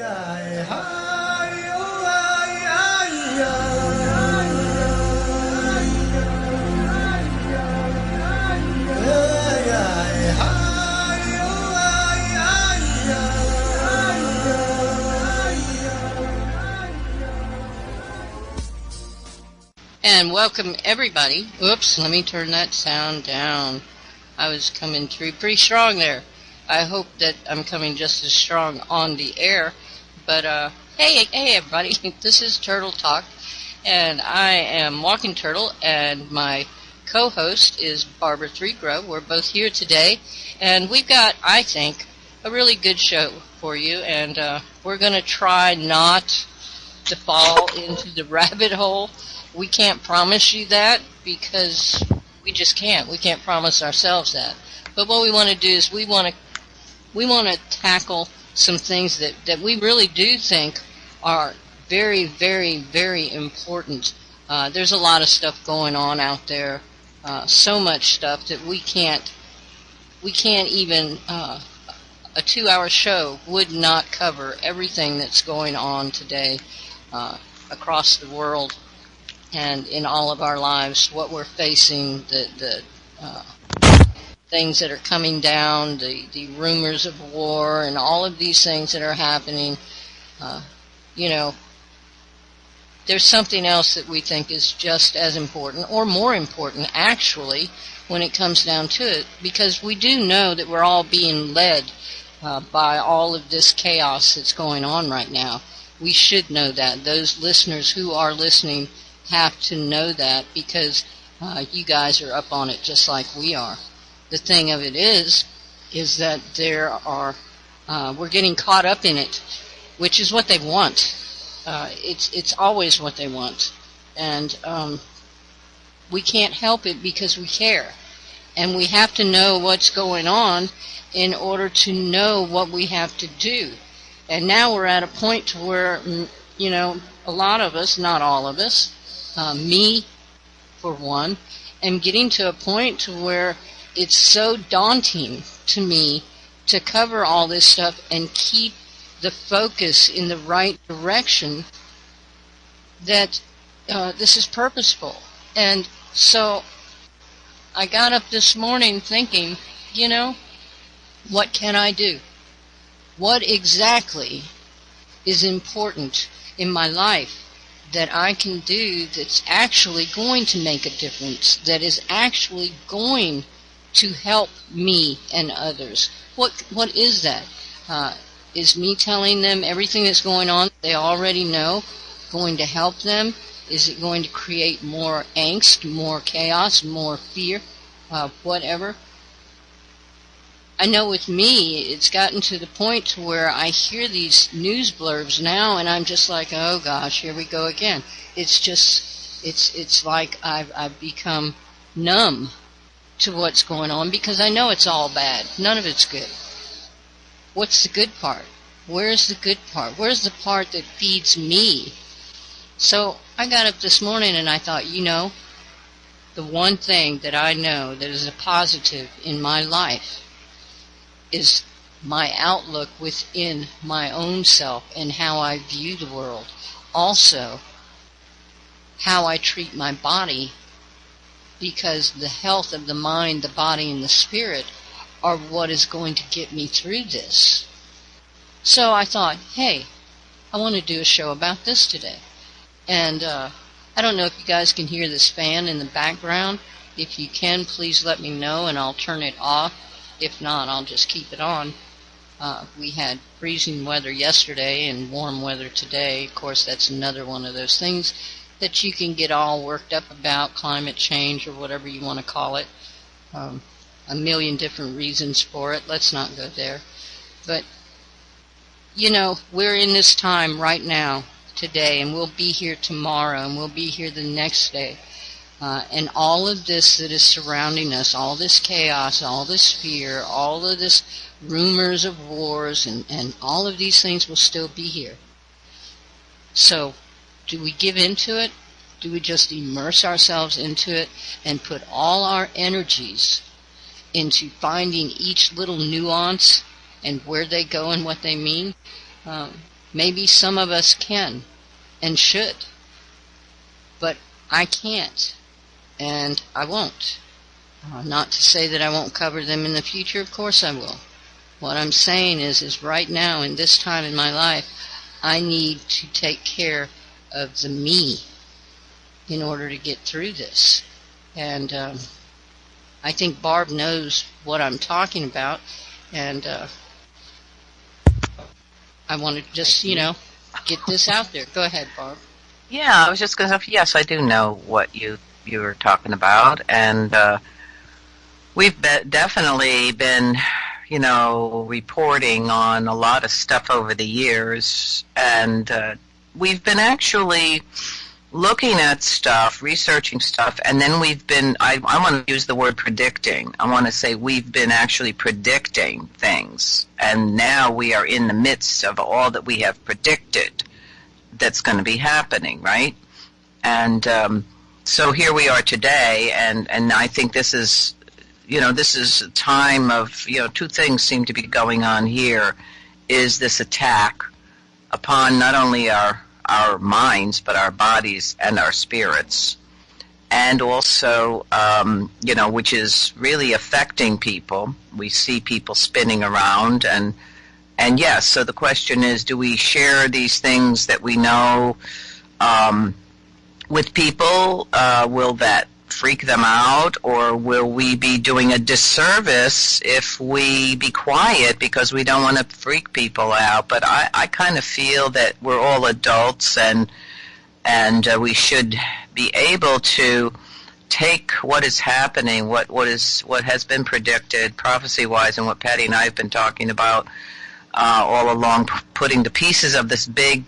And welcome everybody. Oops, let me turn that sound down. I was coming through pretty strong there. I hope that I'm coming just as strong on the air. But hey everybody, this is Turtle Talk, and I am Walking Turtle, and my co-host is Barbara Threecrow. We're both here today, and we've got, I think, a really good show for you, and we're going to try not to fall into the rabbit hole. We can't promise you that because we just can't. We can't promise ourselves that. But what we want to do is we want to tackle some things that we really do think are very, very, very important. There's a lot of stuff going on out there, so much stuff that we can't even, a 2-hour show would not cover everything that's going on today across the world. And in all of our lives, what we're facing, the things that are coming down, the rumors of war, and all of these things that are happening, there's something else that we think is just as important, or more important, actually, when it comes down to it, because we do know that we're all being led by all of this chaos that's going on right now. We should know that. Those listeners who are listening have to know that, because you guys are up on it just like we are. The thing of it is that we're getting caught up in it, which is what they want. It's always what they want, and we can't help it because we care, and we have to know what's going on in order to know what we have to do. And now we're at a point to where, a lot of us, not all of us, me for one, am getting to a point to where it's so daunting to me to cover all this stuff and keep the focus in the right direction, that this is purposeful. And so I got up this morning thinking, what can I do? What exactly is important in my life that I can do that's actually going to make a difference, that is actually going to help me and others? What is that? Is me telling them everything that's going on they already know going to help them? Is it going to create more angst, more chaos, more fear, whatever? I know with me, it's gotten to the point to where I hear these news blurbs now, and I'm just like, oh gosh, here we go again. It's like I've become numb to what's going on, because I know it's all bad. None of it's good. What's the good part? Where's the good part? Where's the part that feeds me? So I got up this morning and I thought, the one thing that I know that is a positive in my life is my outlook within my own self and how I view the world. Also, how I treat my body, because the health of the mind, the body, and the spirit are what is going to get me through this. So I thought, hey, I want to do a show about this today. And I don't know if you guys can hear this fan in the background. If you can, please let me know and I'll turn it off. If not, I'll just keep it on. We had freezing weather yesterday and warm weather today. Of course, that's another one of those things that you can get all worked up about, climate change or whatever you want to call it. A million different reasons for it. Let's not go there. But, we're in this time right now, today, and we'll be here tomorrow, and we'll be here the next day. And all of this that is surrounding us, all this chaos, all this fear, all of this rumors of wars, and all of these things will still be here. So, do we give into it? Do we just immerse ourselves into it and put all our energies into finding each little nuance and where they go and what they mean? Maybe some of us can and should, but I can't, and I won't. Not to say that I won't cover them in the future, of course I will. What I'm saying is right now, in this time in my life, I need to take care of the me in order to get through this. And I think Barb knows what I'm talking about, and I want to just, get this out there. Go ahead, Barb. Yeah, I was just going to say, yes, I do know what you were talking about, and we've definitely been, reporting on a lot of stuff over the years, and we've been actually looking at stuff, researching stuff, and then we've been, I want to use the word predicting. I want to say we've been actually predicting things, and now we are in the midst of all that we have predicted that's going to be happening, right? And so here we are today, and I think this is, this is a time of, two things seem to be going on here, is this attack upon not only our minds, but our bodies and our spirits, and also, which is really affecting people. We see people spinning around, and yes, so the question is, do we share these things that we know with people? Will that freak them out, or will we be doing a disservice if we be quiet because we don't want to freak people out? But I kind of feel that we're all adults, and we should be able to take what is happening, what has been predicted prophecy-wise, and what Patty and I have been talking about all along, putting the pieces of this big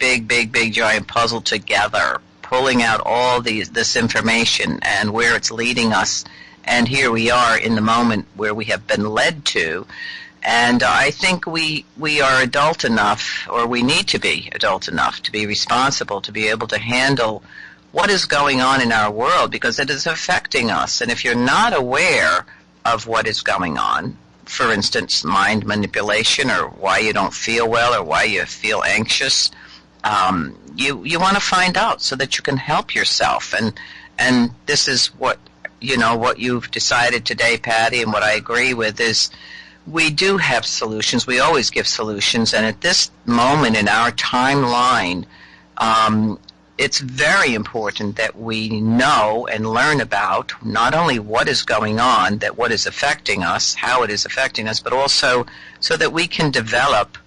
giant puzzle together, pulling out all this information and where it's leading us. And here we are in the moment where we have been led to. And I think we are adult enough, or we need to be adult enough, to be responsible, to be able to handle what is going on in our world, because it is affecting us. And if you're not aware of what is going on, for instance, mind manipulation, or why you don't feel well, or why you feel anxious, you want to find out so that you can help yourself. And this is what you've decided today, Patty, and what I agree with is we do have solutions. We always give solutions, and at this moment in our timeline, it's very important that we know and learn about not only what is going on, that what is affecting us, how it is affecting us, but also so that we can develop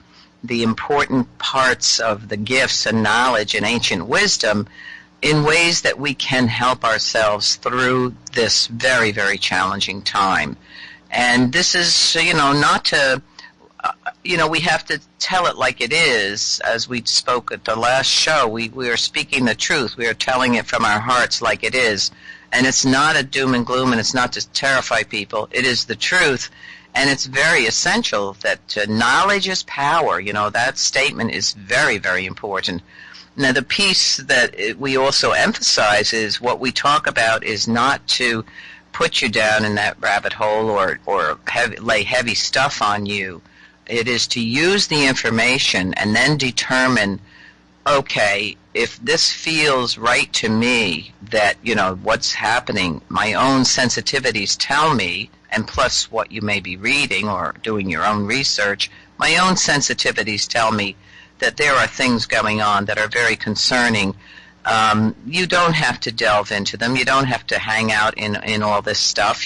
the important parts of the gifts and knowledge and ancient wisdom in ways that we can help ourselves through this very, very challenging time. And this is, not to, we have to tell it like it is. As we spoke at the last show, we are speaking the truth. We are telling it from our hearts like it is. And it's not a doom and gloom, and it's not to terrify people. It is the truth. And it's very essential that knowledge is power. That statement is very, very important. Now, the piece that we also emphasize is what we talk about is not to put you down in that rabbit hole or lay heavy stuff on you. It is to use the information and then determine, okay, if this feels right to me, that, what's happening, my own sensitivities tell me, and plus what you may be reading or doing your own research, my own sensitivities tell me that there are things going on that are very concerning. You don't have to delve into them. You don't have to hang out in all this stuff,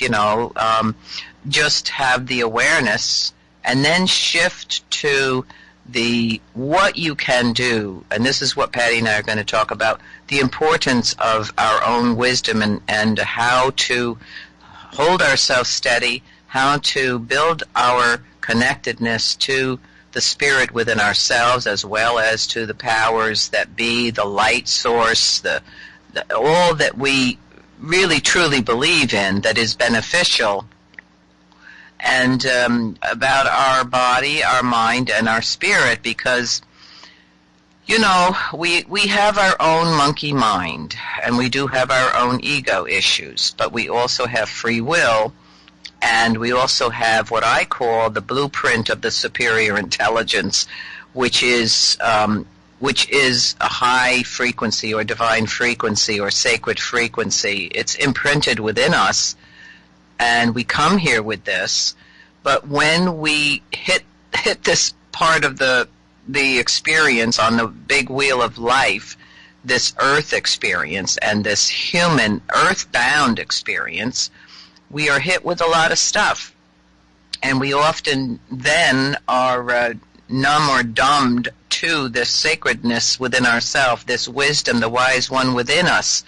just have the awareness and then shift to the what you can do. And this is what Patty and I are going to talk about, the importance of our own wisdom and how to hold ourselves steady, how to build our connectedness to the spirit within ourselves, as well as to the powers that be, the light source, the all that we really truly believe in that is beneficial, and about our body, our mind, and our spirit, because we have our own monkey mind, and we do have our own ego issues, but we also have free will, and we also have what I call the blueprint of the superior intelligence, which is which is a high frequency or divine frequency or sacred frequency. It's imprinted within us, and we come here with this. But when we hit this part of the experience on the big wheel of life, this earth experience and this human earthbound experience, we are hit with a lot of stuff. And we often then are numb or dumbed to this sacredness within ourselves, this wisdom, the wise one within us,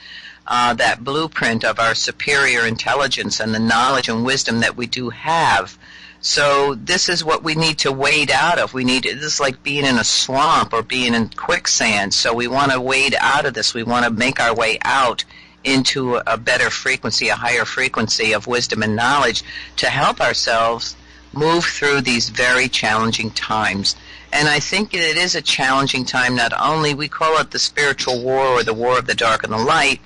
that blueprint of our superior intelligence and the knowledge and wisdom that we do have. So this is what we need to wade out of. This is like being in a swamp or being in quicksand. So we want to wade out of this. We want to make our way out into a better frequency, a higher frequency of wisdom and knowledge to help ourselves move through these very challenging times. And I think it is a challenging time. Not only we call it the spiritual war or the war of the dark and the light,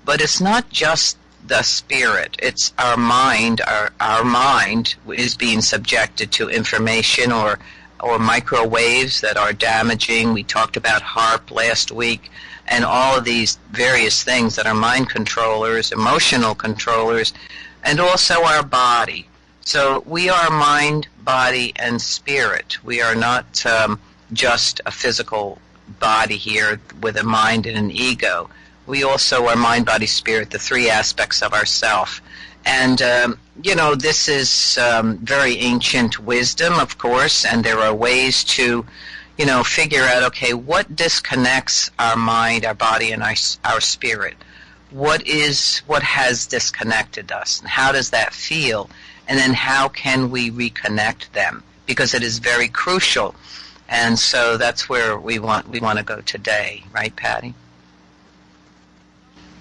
but it's not just the spirit. It's our mind. Our mind is being subjected to information or microwaves that are damaging. We talked about HARP last week, and all of these various things that are mind controllers, emotional controllers, and also our body. So we are mind, body, and spirit. We are not just a physical body here with a mind and an ego. We also are mind, body, spirit, the three aspects of ourself. And, this is very ancient wisdom, of course, and there are ways to, figure out, okay, what disconnects our mind, our body, and our spirit? What has disconnected us? And how does that feel? And then how can we reconnect them? Because it is very crucial. And so that's where we want to go today, right, Patty?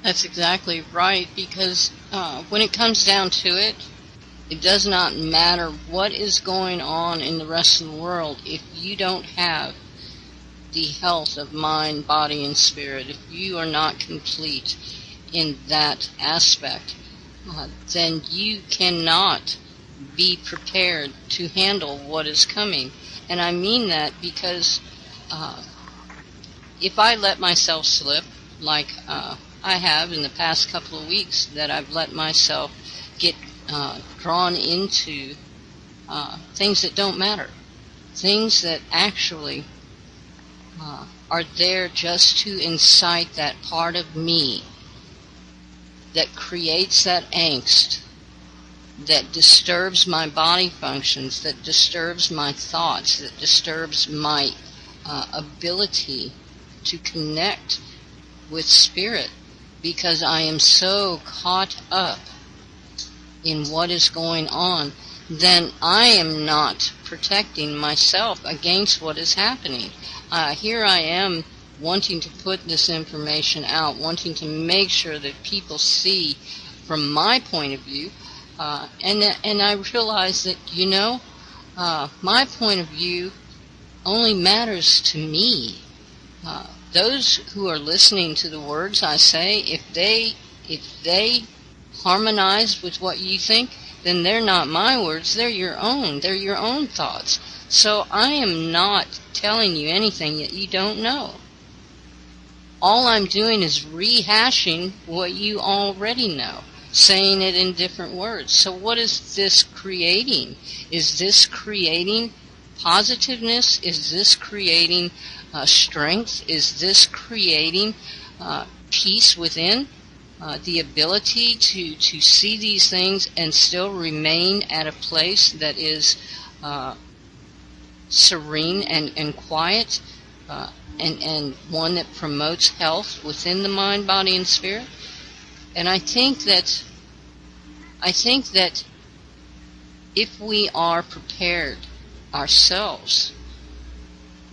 That's exactly right, because when it comes down to it, it does not matter what is going on in the rest of the world. If you don't have the health of mind, body, and spirit, if you are not complete in that aspect, then you cannot be prepared to handle what is coming. And I mean that because if I let myself slip, like I have in the past couple of weeks, that I've let myself get drawn into things that don't matter, things that actually are there just to incite that part of me that creates that angst, that disturbs my body functions, that disturbs my thoughts, that disturbs my ability to connect with spirit, because I am so caught up in what is going on, then I am not protecting myself against what is happening. Here I am wanting to put this information out, wanting to make sure that people see from my point of view, and I realize that, my point of view only matters to me. Those who are listening to the words I say, if they harmonize with what you think, then they're not my words, they're your own. They're your own thoughts. So I am not telling you anything that you don't know. All I'm doing is rehashing what you already know, saying it in different words. So what is this creating? Is this creating positiveness? Is this creating strength? Is this creating peace within? The ability to see these things and still remain at a place that is serene and quiet, and one that promotes health within the mind, body, and spirit. And I think that if we are prepared ourselves,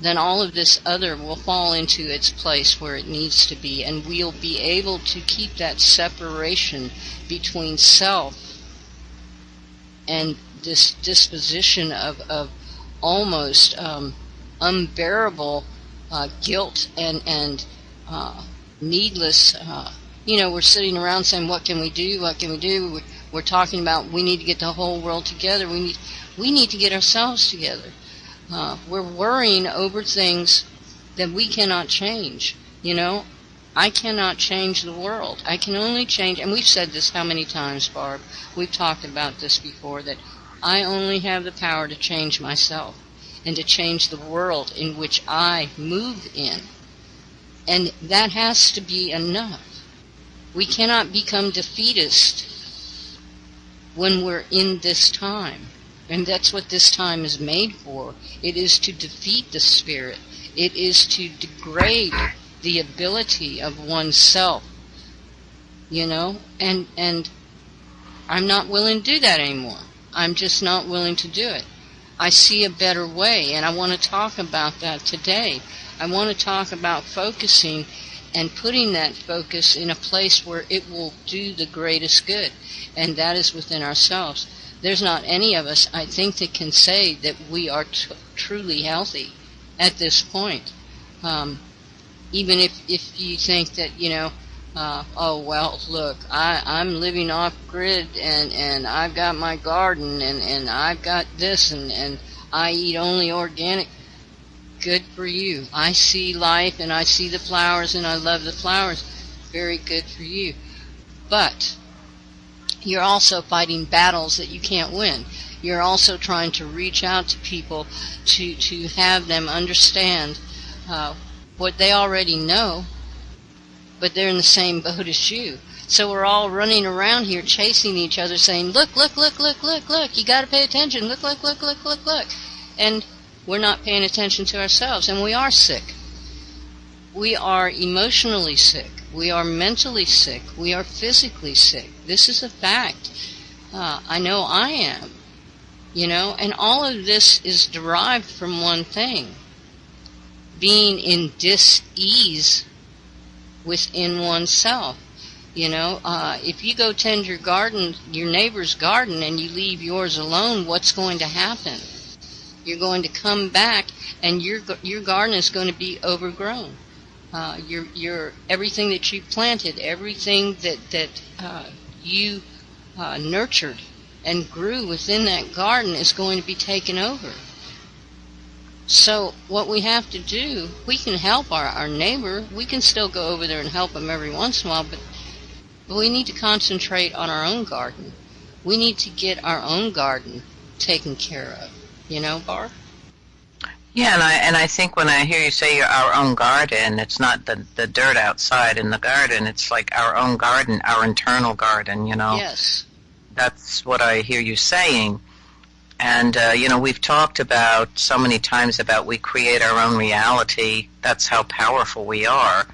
then all of this other will fall into its place where it needs to be, and we'll be able to keep that separation between self and this disposition of almost unbearable guilt and needless. We're sitting around saying, "What can we do? What can we do?" We're talking about we need to get the whole world together. We need to get ourselves together. We're worrying over things that we cannot change. I cannot change the world. I can only change, and we've said this how many times, Barb? We've talked about this before, that I only have the power to change myself and to change the world in which I move in. And that has to be enough. We cannot become defeatist when we're in this time. And that's what this time is made for. It is to defeat the spirit. It is to degrade the ability of oneself, and I'm not willing to do that anymore. I'm just not willing to do it. I see a better way, and I want to talk about that today. I want to talk about focusing and putting that focus in a place where it will do the greatest good, and that is within ourselves. There's not any of us, I think, that can say that we are truly healthy at this point. Even if you think that, oh, well, look, I'm living off grid, and I've got my garden, and I've got this, and I eat only organic. Good for you. I see life, and I see the flowers, and I love the flowers. Very good for you. But you're also fighting battles that you can't win. You're also trying to reach out to people to have them understand what they already know, but they're in the same boat as you. So we're all running around here chasing each other saying, look, look, look, look, look, look, you got to pay attention, look, look, look, look, look, look. And we're not paying attention to ourselves, and we are sick. We are emotionally sick. We are mentally sick. We are physically sick. This is a fact. I know I am. And all of this is derived from one thing: being in dis-ease within oneself. If you go tend your garden, your neighbor's garden, and you leave yours alone, what's going to happen? You're going to come back, and your garden is going to be overgrown. Your everything that you planted, everything that you nurtured and grew within that garden is going to be taken over. So what we have to do, we can help our neighbor. We can still go over there and help him every once in a while, but we need to concentrate on our own garden. We need to get our own garden taken care of. Barb? Yeah, and I think when I hear you say our own garden, it's not the dirt outside in the garden. It's like our own garden, our internal garden, Yes. That's what I hear you saying. And, we've talked about so many times about we create our own reality. That's how powerful we are.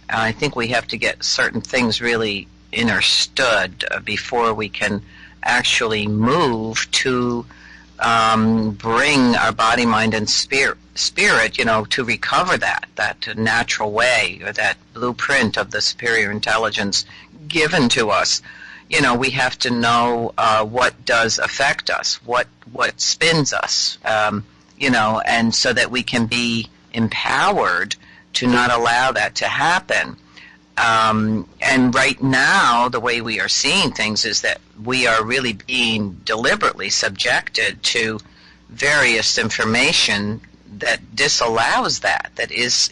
I think we have to get certain things really understood before we can actually move to bring our body, mind, and spirit, to recover that natural way, or that blueprint of the superior intelligence given to us. We have to know what does affect us, what spins us, and so that we can be empowered to not allow that to happen. And right now, the way we are seeing things is that we are really being deliberately subjected to various information that disallows that is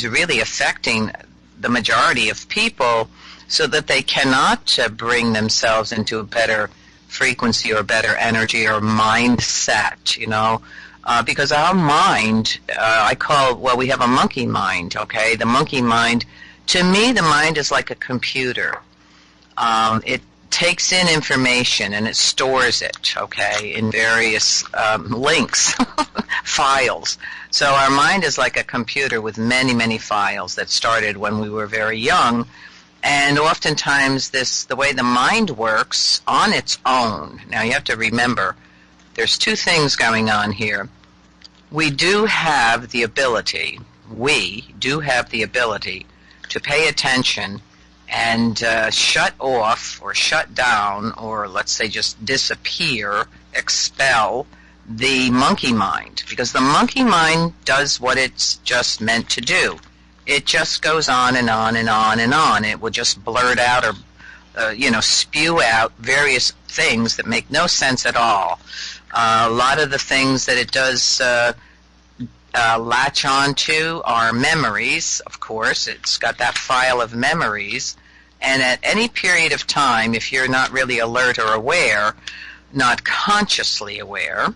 really affecting the majority of people, so that they cannot bring themselves into a better frequency or better energy or mindset, because our mind, we have a monkey mind, okay? The monkey mind, to me, the mind is like a computer. It takes in information and it stores it, okay, in various links, files. So our mind is like a computer with many, many files that started when we were very young. And oftentimes the way the mind works on its own. Now you have to remember, there's two things going on here. We do have the ability to pay attention and shut off or shut down, or let's say just disappear, expel the monkey mind. Because the monkey mind does what it's just meant to do. It just goes on and on and on and on. It will just blurt out or, spew out various things that make no sense at all. A lot of the things that it does latch onto are memories, of course. It's got that file of memories. And at any period of time, if you're not really alert or aware, not consciously aware,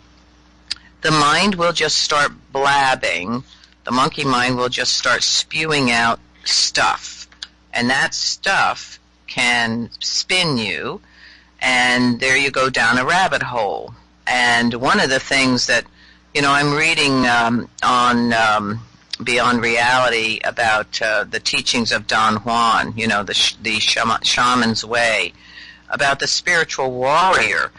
the mind will just start blabbing. The monkey mind will just start spewing out stuff. And that stuff can spin you, and there you go down a rabbit hole. And one of the things that, I'm reading on Beyond Reality about the teachings of Don Juan, the shaman's way, about the spiritual warrior.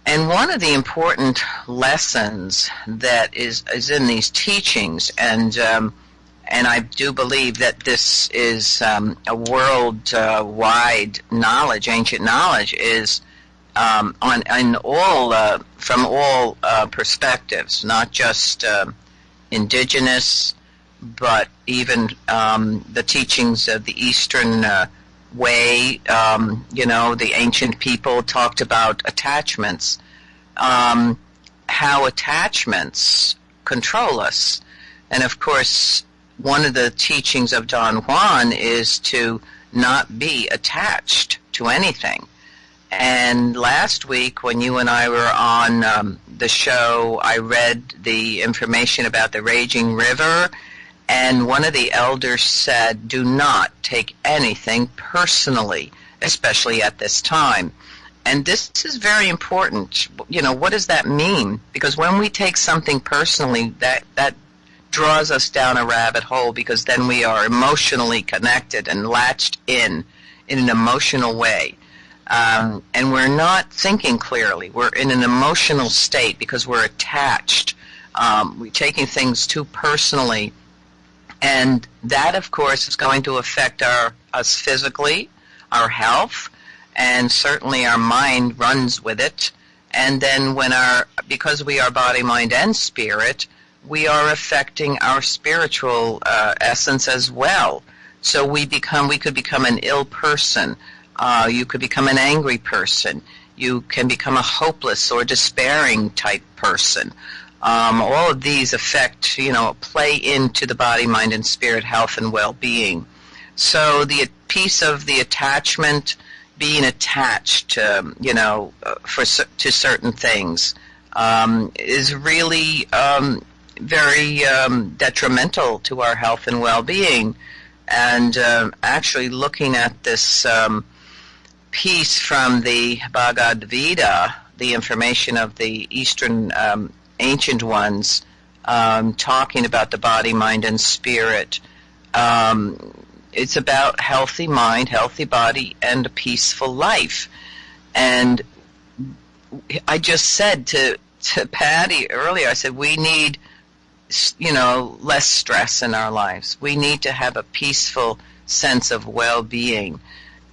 And one of the important lessons that is in these teachings, and I do believe that this is a world-wide knowledge, ancient knowledge, is from all perspectives, not just indigenous, but even the teachings of the Eastern way. The ancient people talked about attachments, how attachments control us. And of course, one of the teachings of Don Juan is to not be attached to anything. And last week, when you and I were on the show, I read the information about the raging river, and one of the elders said, do not take anything personally, especially at this time. And this is very important. What does that mean? Because when we take something personally, that draws us down a rabbit hole, because then we are emotionally connected and latched in an emotional way. And we're not thinking clearly. We're in an emotional state because we're attached. We're taking things too personally. And that, of course, is going to affect us physically, our health, and certainly our mind runs with it. And then because we are body, mind, and spirit, we are affecting our spiritual essence as well. So we could become an ill person. You could become an angry person. You can become a hopeless or despairing type person. All of these affect, play into the body, mind, and spirit health and well-being. So the piece of the attachment, being attached to, to certain things, is really very detrimental to our health and well-being. And actually looking at this piece from the Bhagavad Gita, the information of the Eastern ancient ones, talking about the body, mind, and spirit. It's about healthy mind, healthy body, and a peaceful life. And I just said to Patty earlier, I said, we need, less stress in our lives. We need to have a peaceful sense of well-being.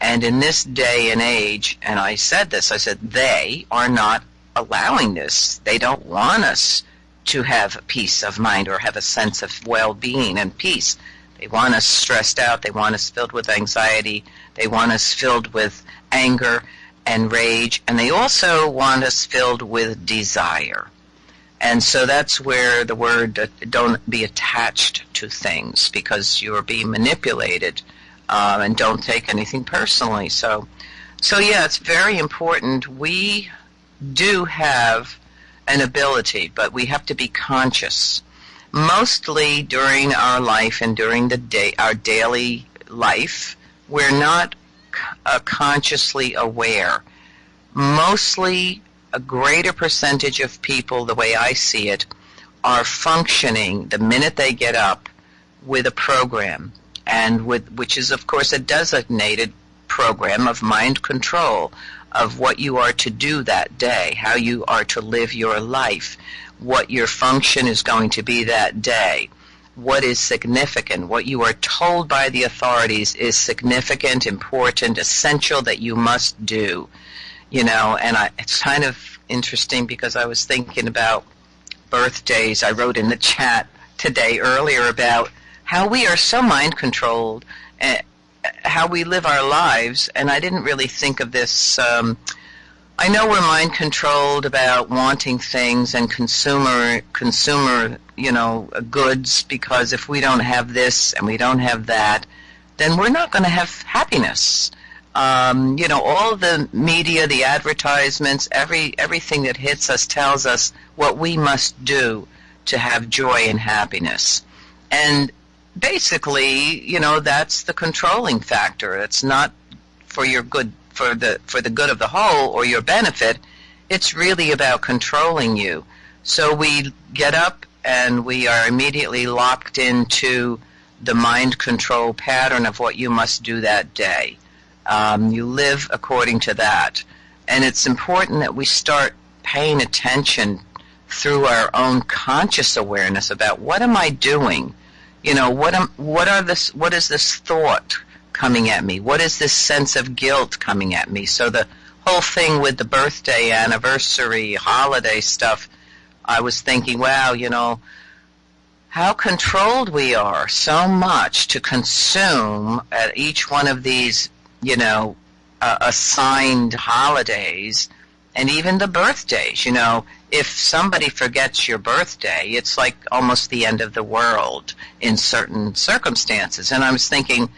And in this day and age, and I said this, I said, they are not allowing this. They don't want us to have a peace of mind or have a sense of well-being and peace. They want us stressed out. They want us filled with anxiety. They want us filled with anger and rage. And they also want us filled with desire. And so that's where the word don't be attached to things, because you're being manipulated, and don't take anything personally. So yeah, it's very important. We do have an ability, but we have to be conscious. Mostly during our life and during our daily life, we're not consciously aware. Mostly, a greater percentage of people, the way I see it, are functioning the minute they get up with a program, and which is, of course, a designated program of mind control of what you are to do that day, how you are to live your life, what your function is going to be that day, what is significant, what you are told by the authorities is significant, important, essential, that you must do. And it's kind of interesting, because I was thinking about birthdays. I wrote in the chat today earlier about how we are so mind-controlled, how we live our lives, and I didn't really think of this. I know we're mind-controlled about wanting things and consumer goods, because if we don't have this and we don't have that, then we're not going to have happiness. All the media, the advertisements, everything that hits us tells us what we must do to have joy and happiness. And basically, that's the controlling factor. It's not for your good, for the good of the whole or your benefit. It's really about controlling you. So we get up and we are immediately locked into the mind control pattern of what you must do that day. You live according to that. And it's important that we start paying attention through our own conscious awareness about what am I doing? What is this thought coming at me? What is this sense of guilt coming at me? So the whole thing with the birthday, anniversary, holiday stuff, I was thinking, wow, how controlled we are so much to consume at each one of these, assigned holidays, and even the birthdays. If somebody forgets your birthday, it's like almost the end of the world in certain circumstances. And I was thinking,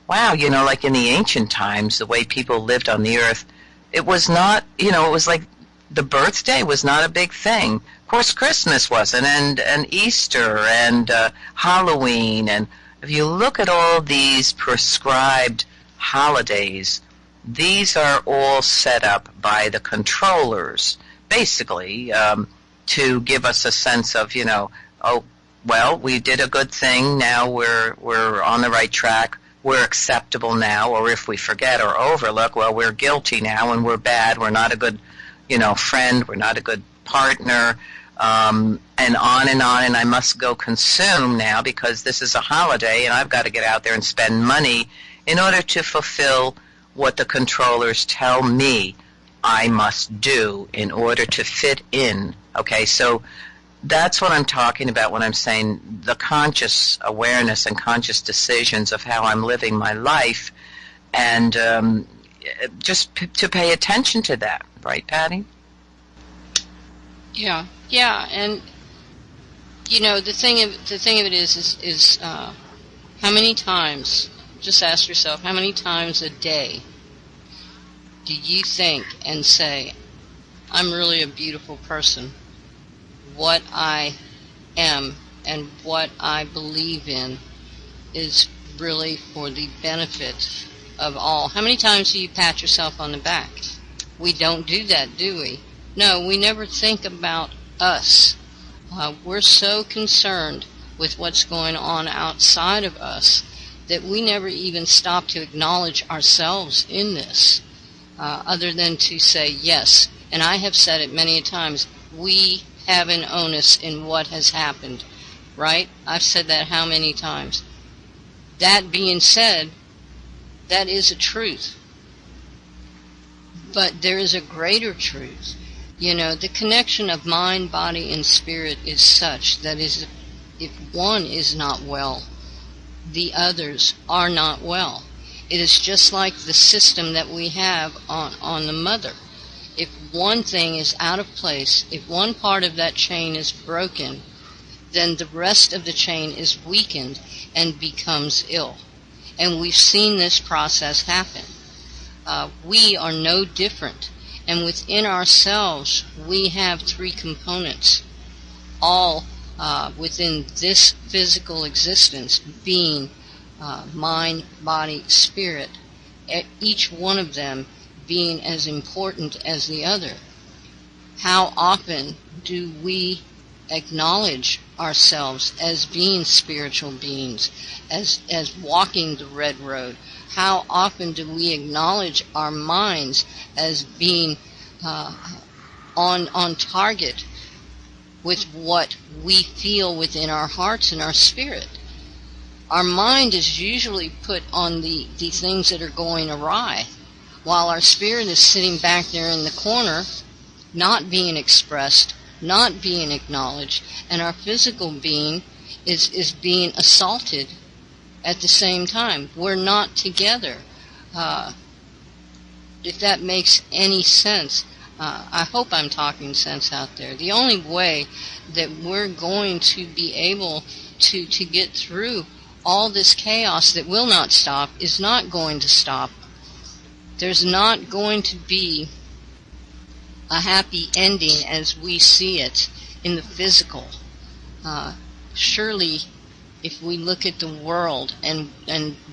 wow, like in the ancient times, the way people lived on the earth, it was not, it was like the birthday was not a big thing. Of course, Christmas wasn't, and Easter, and Halloween. And if you look at all these prescribed holidays, these are all set up by the controllers, basically, to give us a sense of, oh, well, we did a good thing, now we're on the right track, we're acceptable now, or if we forget or overlook, well, we're guilty now and we're bad, we're not a good, friend, we're not a good partner, and on, and I must go consume now because this is a holiday and I've got to get out there and spend money in order to fulfill what the controllers tell me I must do in order to fit in. Okay, so that's what I'm talking about when I'm saying the conscious awareness and conscious decisions of how I'm living my life, and just to pay attention to that, right, Patty? Yeah, and the thing of it is how many times? Just ask yourself, how many times a day do you think and say, I'm really a beautiful person? What I am and what I believe in is really for the benefit of all. How many times do you pat yourself on the back? We don't do that, do we? No, we never think about us. We're so concerned with what's going on outside of us that we never even stop to acknowledge ourselves in this, other than to say, yes, and I have said it many times, we have an onus in what has happened, right? I've said that how many times? That being said, that is a truth. But there is a greater truth. The connection of mind, body, and spirit is such that if one is not well, the others are not well. It is just like the system that we have on the mother. If one thing is out of place, if one part of that chain is broken, then the rest of the chain is weakened and becomes ill. And we've seen this process happen. We are no different. And within ourselves, we have three components, all within this physical existence, being mind, body, spirit, each one of them being as important as the other. How often do we acknowledge ourselves as being spiritual beings, as walking the red road? How often do we acknowledge our minds as being on target with what we feel within our hearts and our spirit? Our mind is usually put on the things that are going awry, while our spirit is sitting back there in the corner, not being expressed, not being acknowledged, and our physical being is being assaulted at the same time. We're not together. If that makes any sense, I hope I'm talking sense out there. The only way that we're going to be able to get through all this chaos that will not stop is not going to stop. There's not going to be a happy ending as we see it in the physical. Surely, if we look at the world and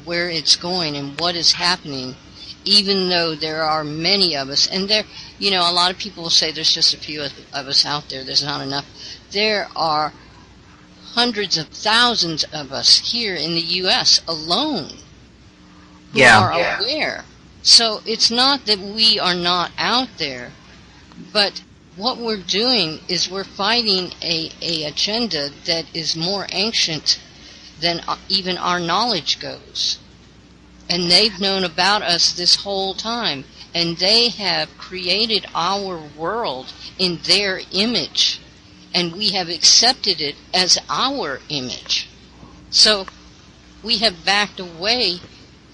where it's going and what is happening, even though there are many of us, and there, a lot of people will say there's just a few of us out there, there's not enough. There are hundreds of thousands of us here in the U.S. alone who are aware. So it's not that we are not out there, but what we're doing is we're fighting a agenda that is more ancient than even our knowledge goes. And they've known about us this whole time. And they have created our world in their image. And we have accepted it as our image. So we have backed away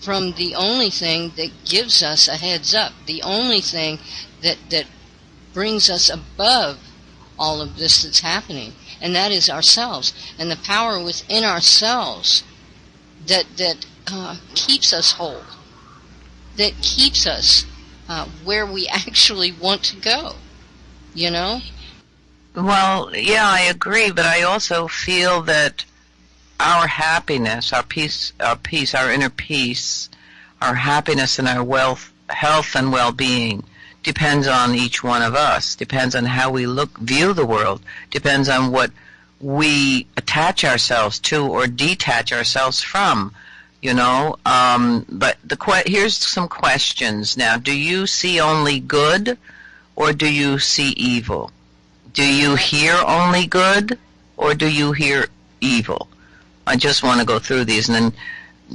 from the only thing that gives us a heads up. The only thing that brings us above all of this that's happening. And that is ourselves. And the power within ourselves that keeps us whole, that keeps us where we actually want to go, Well, yeah, I agree, but I also feel that our happiness, our peace, our inner peace, our happiness and our health and well-being depends on each one of us, depends on how we view the world, depends on what we attach ourselves to or detach ourselves from. But here's some questions now. Do you see only good, or do you see evil? Do you hear only good, or do you hear evil? I just want to go through these. And then,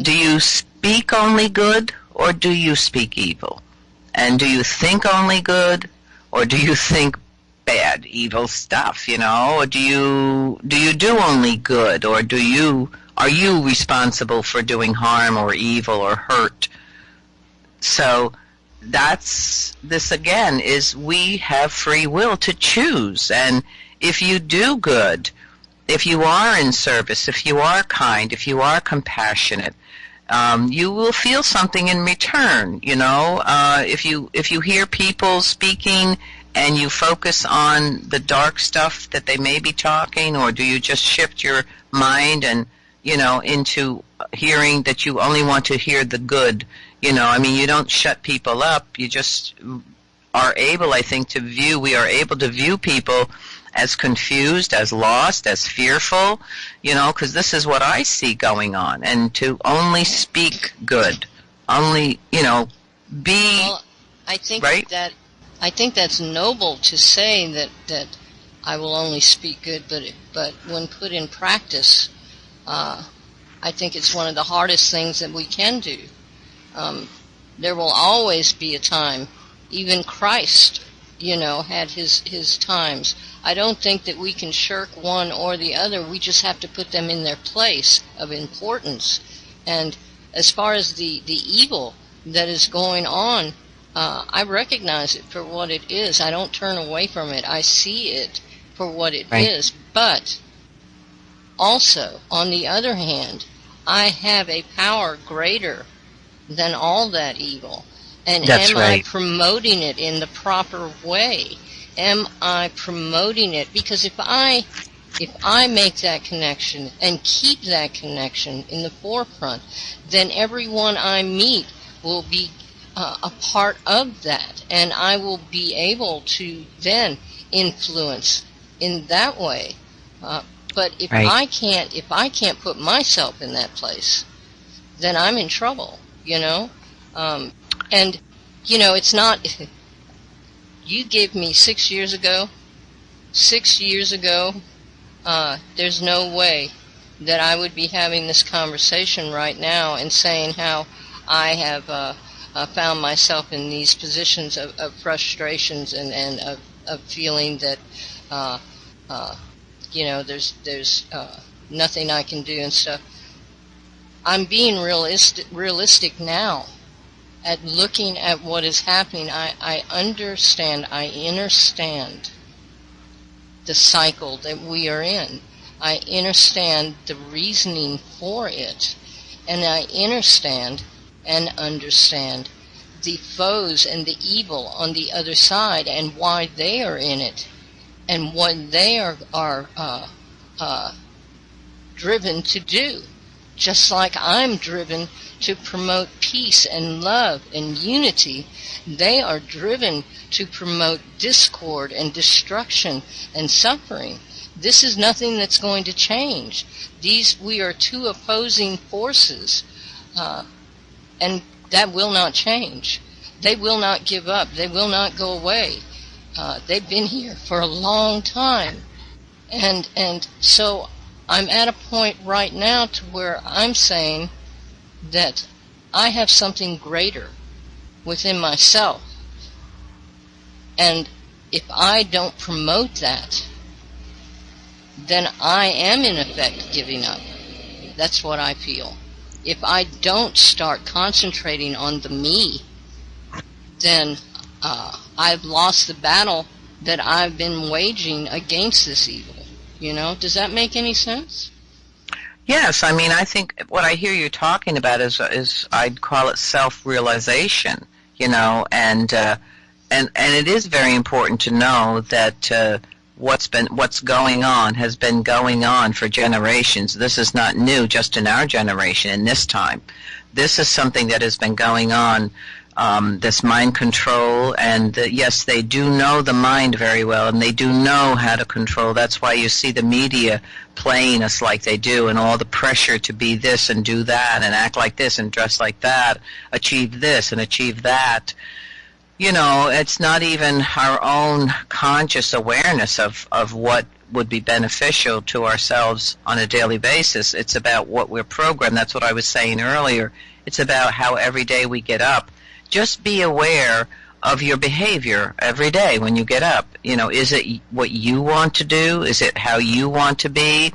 do you speak only good, or do you speak evil? And do you think only good, or do you think bad, evil stuff? Or do you do only good, or are you responsible for doing harm or evil or hurt? So this again is we have free will to choose. And if you do good, if you are in service, if you are kind, if you are compassionate, you will feel something in return. If you hear people speaking and you focus on the dark stuff that they may be talking, or do you just shift your mind and into hearing that you only want to hear the good? You don't shut people up. You just are able, I think, we are able to view people as confused, as lost, as fearful, because this is what I see going on. And to only speak good, only, be, well, I think right? I think that's noble to say that I will only speak good, but when put in practice, I think it's one of the hardest things that we can do. There will always be a time. Even Christ, had his times. I don't think that we can shirk one or the other. We just have to put them in their place of importance. And as far as the evil that is going on, I recognize it for what it is. I don't turn away from it. I see it for what it is. But also, on the other hand, I have a power greater than all that evil. And am I promoting it in the proper way? Am I promoting it? Because if I make that connection and keep that connection in the forefront, then everyone I meet will be a part of that, and I will be able to then influence in that way. But if I can't put myself in that place, then I'm in trouble. And it's not. You gave me 6 years ago. 6 years ago, there's no way that I would be having this conversation right now and saying how I have found myself in these positions of frustrations and of feeling that there's nothing I can do and stuff. I'm being realistic now. at looking at what is happening, I understand, I understand the cycle that we are in. I understand the reasoning for it, and I understand the foes and the evil on the other side and why they are in it and what they are driven to do. Just like I'm driven to promote peace and love and unity, they are driven to promote discord and destruction and suffering. This is nothing that's going to change. We are two opposing forces, and that will not change. They will not give up. They will not go away. They've been here for a long time. And so I'm at a point right now to where I'm saying that I have something greater within myself. And if I don't promote that, then I am in effect giving up. That's what I feel. If I don't start concentrating on the me, then I've lost the battle that I've been waging against this evil. You know, does that make any sense? Yes, I mean, I think what I hear you talking about is I'd call it self-realization, you know, and it is very important to know that what's going on has been going on for generations. This is not new just in our generation in this time. This is something that has been going on, this mind control, and yes, they do know the mind very well, and they do know how to control. That's why you see the media playing us like they do, and all the pressure to be this and do that and act like this and dress like that, achieve this and achieve that. You know, it's not even our own conscious awareness of what would be beneficial to ourselves on a daily basis. It's about what we're programmed. That's what I was saying earlier. It's about how every day we get up. Just be aware of your behavior every day when you get up. You know, is it what you want to do? Is it how you want to be?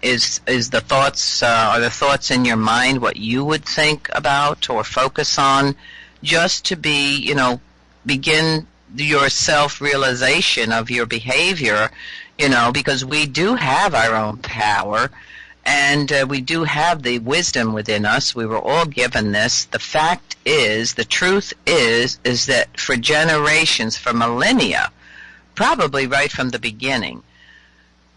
Is the thoughts, are the thoughts in your mind what you would think about or focus on? Just to be, you know, begin your self-realization of your behavior, you know, because we do have our own power, and we do have the wisdom within us. We were all given this. The fact is, the truth is that for generations, for millennia, probably right from the beginning,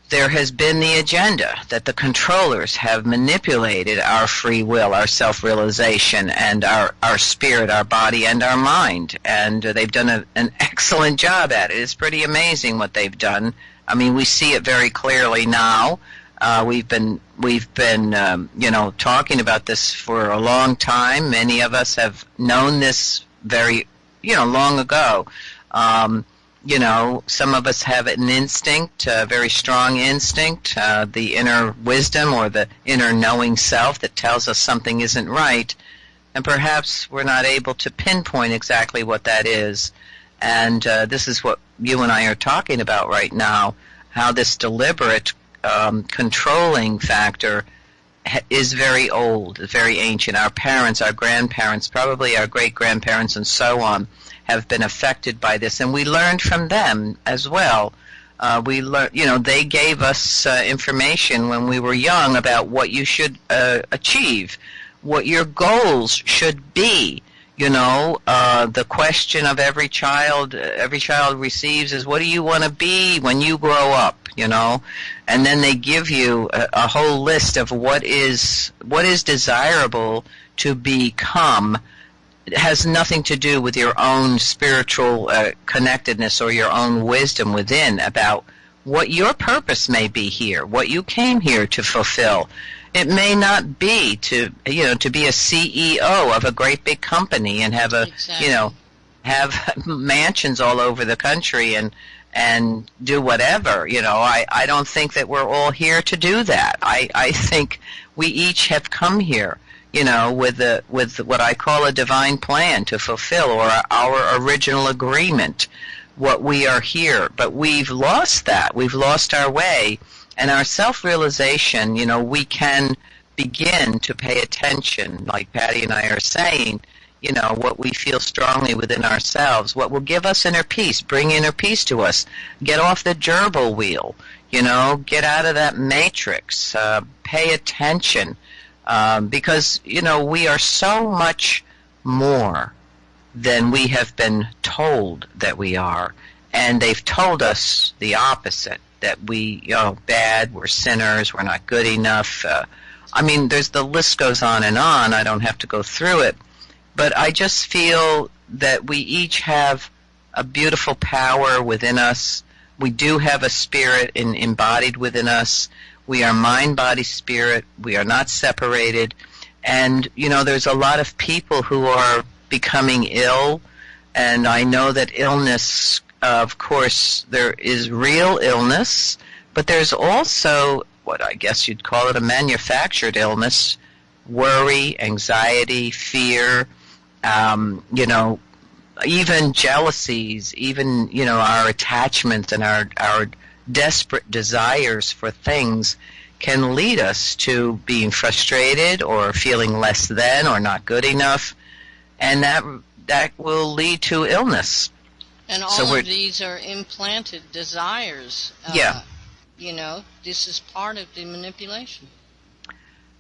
there has been the agenda that the controllers have manipulated our free will, our self-realization, and our spirit, our body, and our mind. And they've done an excellent job at it. It's pretty amazing what they've done. I mean, we see it very clearly now. We've been you know, talking about this for a long time. Many of us have known this very, you know, long ago. You know, some of us have an instinct, a very strong instinct, the inner wisdom or the inner knowing self that tells us something isn't right, and perhaps we're not able to pinpoint exactly what that is. And this is what you and I are talking about right now, how this deliberate controlling factor is very old, very ancient. Our parents, our grandparents, probably our great-grandparents and so on, have been affected by this, and we learned from them as well. We learned, you know, they gave us information when we were young about what you should achieve, what your goals should be. You know, the question of every child receives is, what do you want to be when you grow up? You know, and then they give you a whole list of what is desirable to become. It has nothing to do with your own spiritual connectedness or your own wisdom within about what your purpose may be here, what you came here to fulfill. It may not be to, you know, to be a CEO of a great big company and have Exactly. you know, have mansions all over the country and do whatever. You know, I don't think that we're all here to do that. I think we each have come here, you know, with what I call a divine plan to fulfill, or our original agreement, what we are here. But we've lost that. We've lost our way. And our self-realization, you know, we can begin to pay attention, like Patty and I are saying, what we feel strongly within ourselves, what will give us inner peace, bring inner peace to us. Get off the gerbil wheel, get out of that matrix, pay attention, because, we are so much more than we have been told that we are. And they've told us the opposite, that we, bad, we're sinners, we're not good enough. The list goes on and on. I don't have to go through it. But I just feel that we each have a beautiful power within us. We do have a spirit embodied within us. We are mind, body, spirit. We are not separated. And, there's a lot of people who are becoming ill. And I know that illness, of course, there is real illness, but there's also what I guess you'd call it a manufactured illness, worry, anxiety, fear, even jealousies, even, our attachments and our desperate desires for things can lead us to being frustrated or feeling less than or not good enough, and that will lead to illness. And all of these are implanted desires. Yeah. This is part of the manipulation.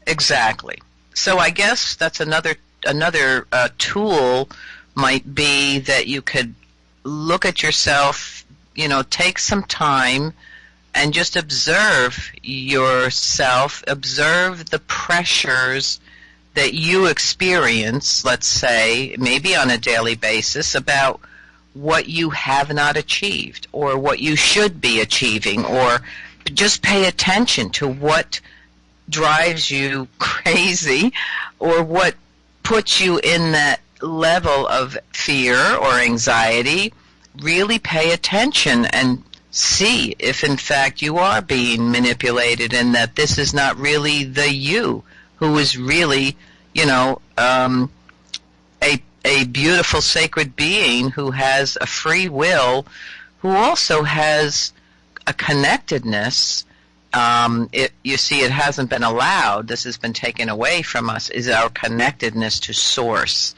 Exactly. So I guess that's another tool might be that you could look at yourself, take some time and just observe yourself, observe the pressures that you experience, let's say, maybe on a daily basis, about what you have not achieved or what you should be achieving, or just pay attention to what drives you crazy or what puts you in that level of fear or anxiety. Really pay attention and see if in fact you are being manipulated and that this is not really the you who is really, a beautiful sacred being who has a free will, who also has a connectedness. You see, it hasn't been allowed. This has been taken away from us, is our connectedness to Source.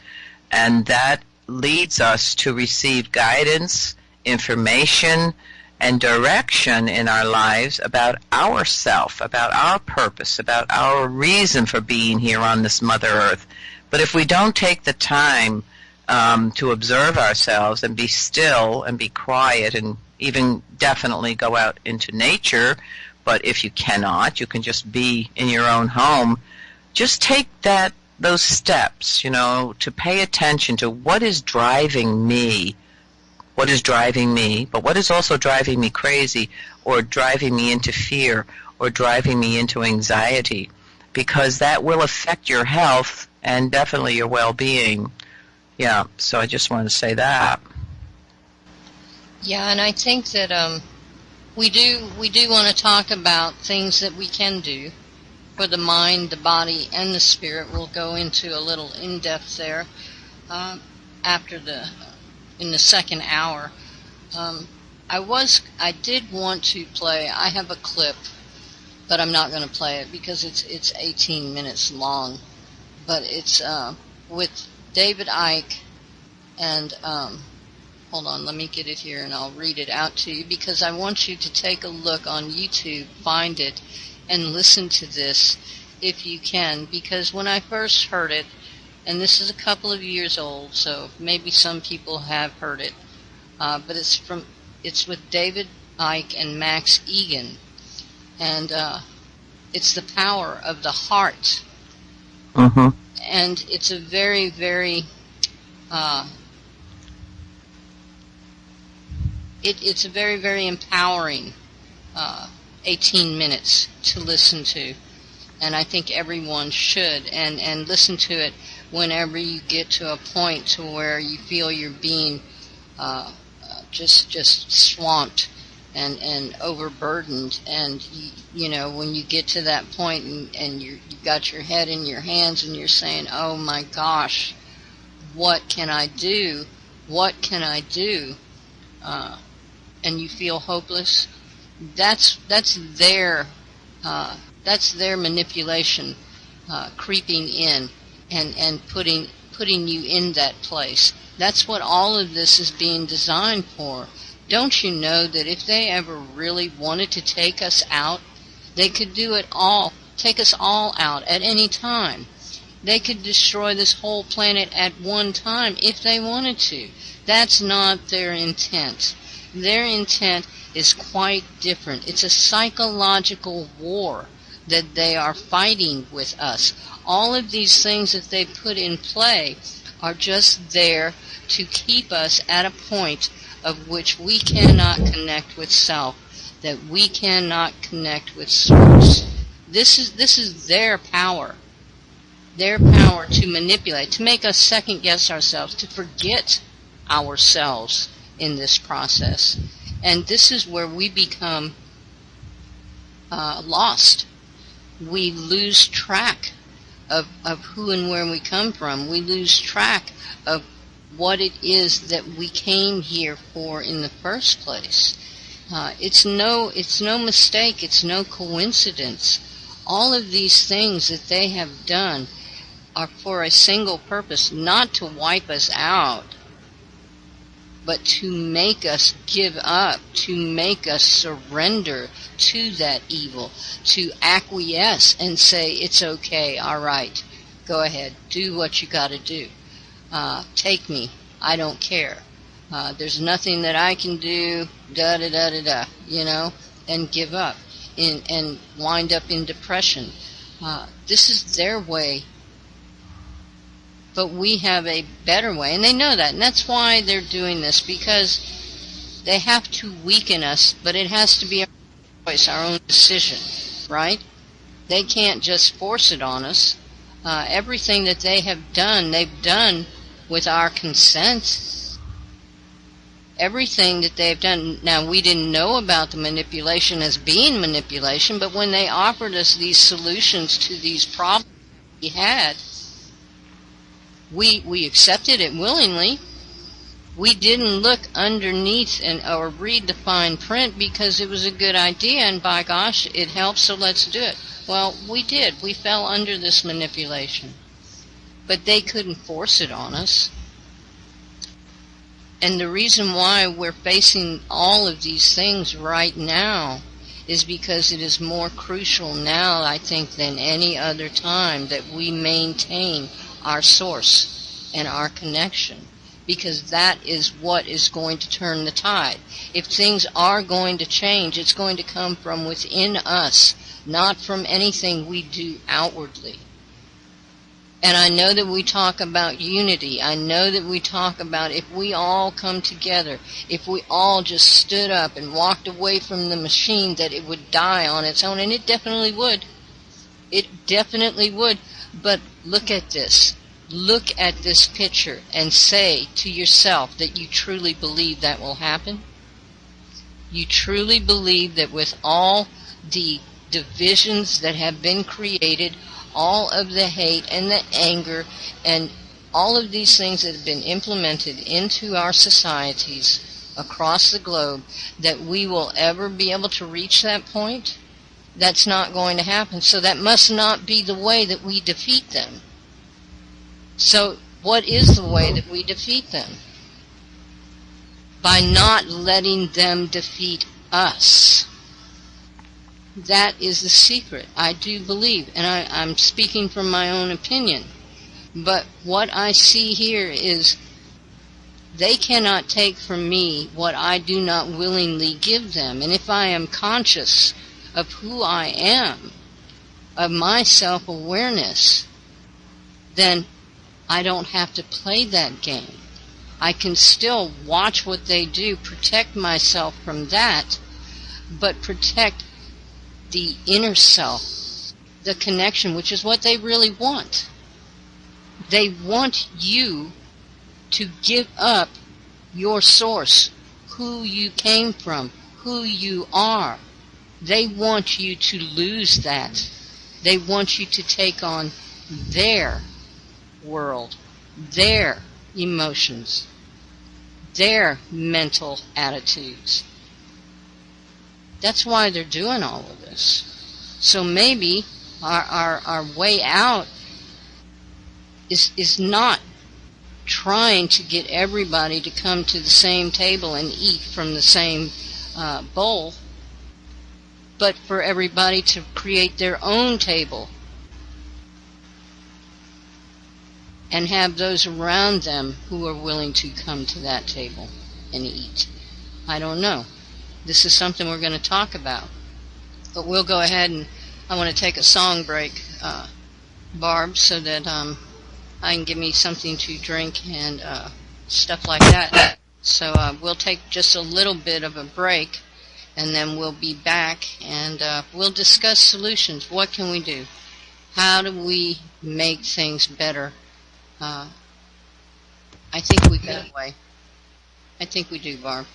And that leads us to receive guidance, information, and direction in our lives about ourself, about our purpose, about our reason for being here on this Mother Earth. But if we don't take the time to observe ourselves and be still and be quiet and even definitely go out into nature, but if you cannot, you can just be in your own home, just take those steps, to pay attention to what is driving me, but what is also driving me crazy or driving me into fear or driving me into anxiety, because that will affect your health and definitely your well-being. Yeah, so I just wanted to say that. Yeah, and I think that we do want to talk about things that we can do for the mind, the body, and the spirit. We'll go into a little in-depth there in the second hour. I did want to play. I have a clip, but I'm not going to play it because it's 18 minutes long. But it's with David Icke, and hold on, let me get it here and I'll read it out to you, because I want you to take a look on YouTube, find it, and listen to this if you can, because when I first heard it, and this is a couple of years old, so maybe some people have heard it, but it's with David Icke and Max Egan, and it's the power of the heart. Mm-hmm. And it's a very, very it's a very, very empowering 18 minutes to listen to, and I think everyone should, and listen to it whenever you get to a point to where you feel you're being just swamped and overburdened, and when you get to that point and you've got your head in your hands and you're saying, oh my gosh, what can I do, and you feel hopeless, that's their manipulation creeping in and putting putting you in that place. That's what all of this is being designed for. Don't you know that if they ever really wanted to take us out, they could do it all, take us all out at any time. They could destroy this whole planet at one time if they wanted to. That's not their intent. Their intent is quite different. It's a psychological war that they are fighting with us. All of these things that they put in play are just there to keep us at a point of which we cannot connect with self, that we cannot connect with source. This is their power to manipulate, to make us second guess ourselves, to forget ourselves in this process. And this is where we become lost. We lose track of who and where we come from. We lose track of what it is that we came here for in the first place. It's no mistake. It's no coincidence. All of these things that they have done are for a single purpose, not to wipe us out, but to make us give up, to make us surrender to that evil, to acquiesce and say, it's okay, all right, go ahead, do what you got to do. Take me, I don't care. There's nothing that I can do, and give up and wind up in depression. This is their way. But we have a better way, and they know that, and that's why they're doing this, because they have to weaken us, but it has to be our choice, our own decision, right? They can't just force it on us. Everything that they have done, they've done with our consent. Everything that they've done. Now, we didn't know about the manipulation as being manipulation, but when they offered us these solutions to these problems we had, we accepted it willingly. We didn't look underneath or read the fine print because it was a good idea, and by gosh, it helps, so let's do it. Well, we did. We fell under this manipulation. But they couldn't force it on us. And the reason why we're facing all of these things right now is because it is more crucial now, I think, than any other time that we maintain our source and our connection, because that is what is going to turn the tide. If things are going to change, it's going to come from within us, not from anything we do outwardly. And I know that we talk about unity. I know that we talk about if we all come together, if we all just stood up and walked away from the machine, that it would die on its own, and it definitely would. It definitely would. But look at this. Look at this picture and say to yourself that you truly believe that will happen. You truly believe that with all the divisions that have been created, all of the hate and the anger and all of these things that have been implemented into our societies across the globe, that we will ever be able to reach that point? That's not going to happen. So that must not be the way that we defeat them. So what is the way that we defeat them? By not letting them defeat us. That is the secret, I do believe, and I'm speaking from my own opinion. But what I see here is they cannot take from me what I do not willingly give them. And if I am conscious of who I am, of my self-awareness, then I don't have to play that game. I can still watch what they do, protect myself from that, but protect the inner self, the connection, which is what they really want. They want you to give up your source, who you came from, who you are. They want you to lose that. They want you to take on their world, their emotions, their mental attitudes. That's why they're doing all of this. So maybe our way out is not trying to get everybody to come to the same table and eat from the same bowl, but for everybody to create their own table and have those around them who are willing to come to that table and eat. I don't know. This is something we're going to talk about. But we'll go ahead, and I want to take a song break, Barb, so that I can give me something to drink and stuff like that. So we'll take just a little bit of a break, and then we'll be back, and we'll discuss solutions. What can we do? How do we make things better? I think we got a way. I think we do, Barb.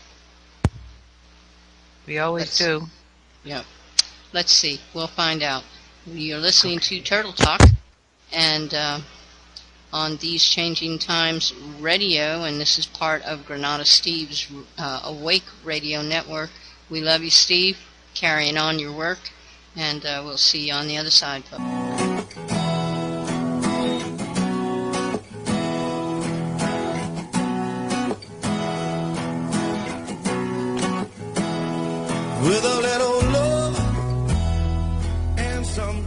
We always do. Yeah. Let's see. We'll find out. You're listening to Turtle Talk, and on These Changing Times Radio, and this is part of Granada Steve's Awake Radio Network. We love you, Steve. Carrying on your work, and we'll see you on the other side, folks. With a little love and some